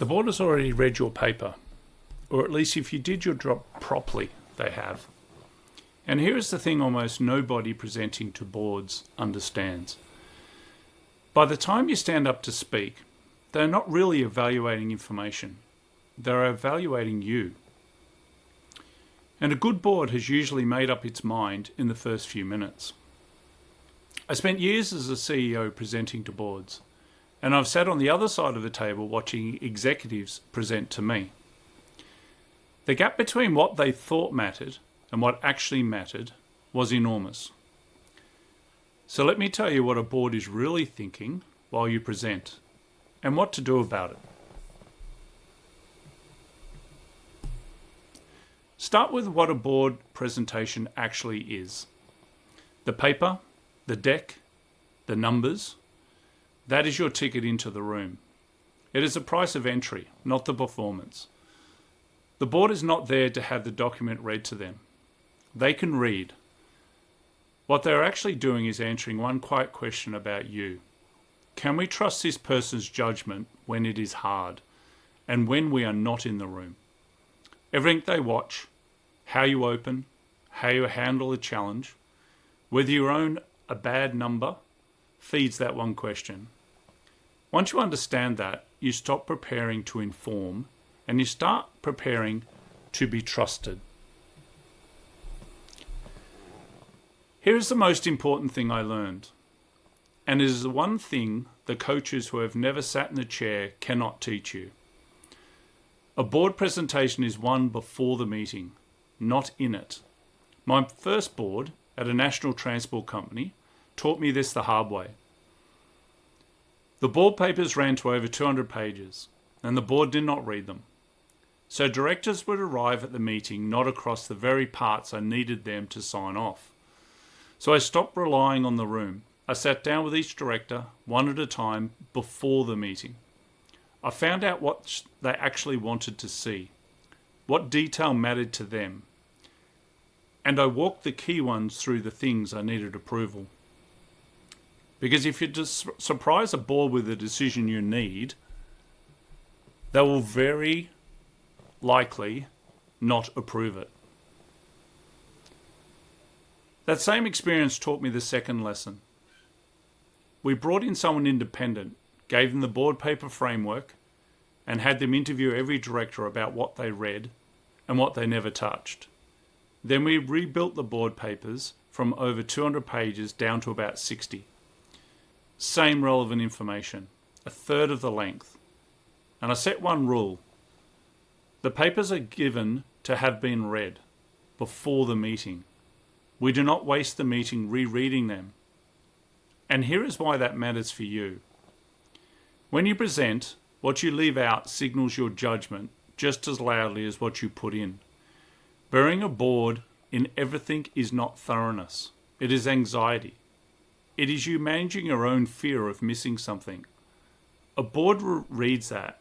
The board has already read your paper, or at least if you did your job properly, they have. And here is the thing almost nobody presenting to boards understands. By the time you stand up to speak, they're not really evaluating information. They're evaluating you. And a good board has usually made up its mind in the first few minutes. I spent years as a CEO presenting to boards, and I've sat on the other side of the table watching executives present to me. The gap between what they thought mattered and what actually mattered was enormous. So let me tell you what a board is really thinking while you present and what to do about it. Start with what a board presentation actually is. The paper, the deck, the numbers, that is your ticket into the room. It is the price of entry, not the performance. The board is not there to have the document read to them. They can read. What they're actually doing is answering one quiet question about you. Can we trust this person's judgment when it is hard and when we are not in the room? Everything they watch, how you open, how you handle a challenge, whether you own a bad number, feeds that one question. Once you understand that, you stop preparing to inform and you start preparing to be trusted. Here is the most important thing I learned, and it is the one thing the coaches who have never sat in a chair cannot teach you. A board presentation is won before the meeting, not in it. My first board at a national transport company taught me this the hard way. The board papers ran to over 200 pages, and the board did not read them. So directors would arrive at the meeting not across the very parts I needed them to sign off. So I stopped relying on the room. I sat down with each director, one at a time, before the meeting. I found out what they actually wanted to see, what detail mattered to them, and I walked the key ones through the things I needed approval. Because if you just surprise a board with the decision you need, they will very likely not approve it. That same experience taught me the second lesson. We brought in someone independent, gave them the board paper framework, and had them interview every director about what they read and what they never touched. Then we rebuilt the board papers from over 200 pages down to about 60. Same relevant information, a third of the length. And I set one rule. The papers are given to have been read before the meeting. We do not waste the meeting rereading them. And here is why that matters for you. When you present, what you leave out signals your judgment just as loudly as what you put in. Burying a board in everything is not thoroughness. It is anxiety. It is you managing your own fear of missing something. A board reads that.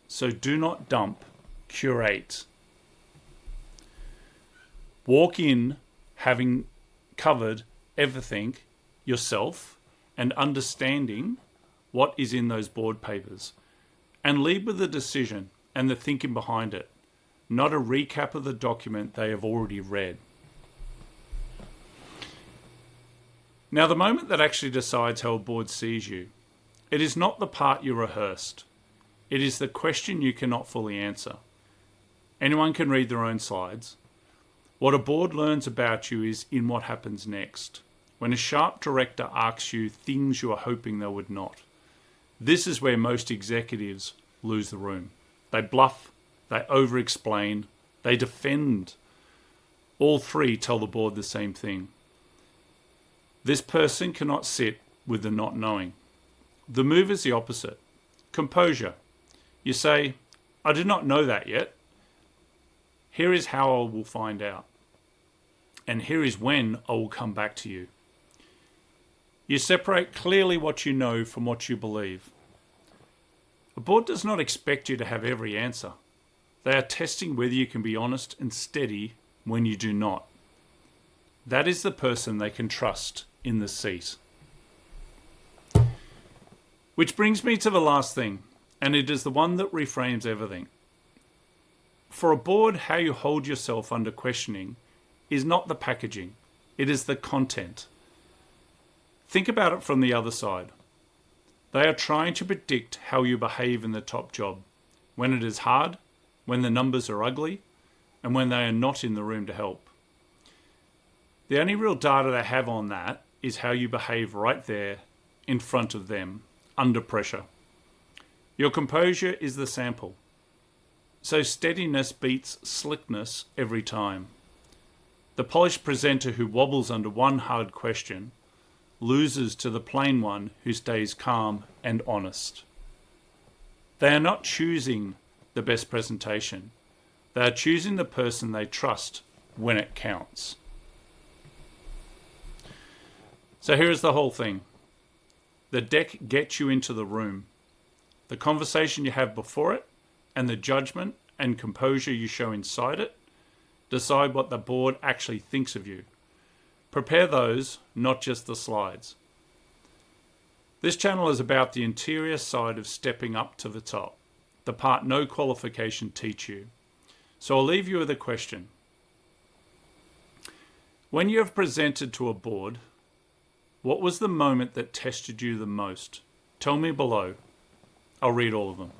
So do not dump, curate. Walk in having covered everything yourself and understanding what is in those board papers, and lead with the decision and the thinking behind it, not a recap of the document they have already read. Now, the moment that actually decides how a board sees you, it is not the part you rehearsed. It is the question you cannot fully answer. Anyone can read their own slides. What a board learns about you is in what happens next, when a sharp director asks you things you are hoping they would not. This is where most executives lose the room. They bluff, they over-explain, they defend. All three tell the board the same thing. This person cannot sit with the not knowing. The move is the opposite. Composure. You say, I do not know that yet. Here is how I will find out. And here is when I will come back to you. You separate clearly what you know from what you believe. A board does not expect you to have every answer. They are testing whether you can be honest and steady when you do not. That is the person they can trust in the seat. Which brings me to the last thing. and it is the one that reframes everything. For a board, how you hold yourself under questioning is not the packaging, it is the content. Think about it from the other side. They are trying to predict how you behave in the top job, when it is hard, when the numbers are ugly, and when they are not in the room to help. The only real data they have on that is how you behave right there in front of them, under pressure. Your composure is the sample. So steadiness beats slickness every time. The polished presenter who wobbles under one hard question loses to the plain one who stays calm and honest. They are not choosing the best presentation. They are choosing the person they trust when it counts. So here is the whole thing. The deck gets you into the room. The conversation you have before it and the judgement and composure you show inside it decide what the board actually thinks of you. Prepare those, not just the slides. This channel is about the interior side of stepping up to the top, the part no qualification teach you. So I'll leave you with a question. When you have presented to a board, what was the moment that tested you the most? Tell me below. I'll read all of them.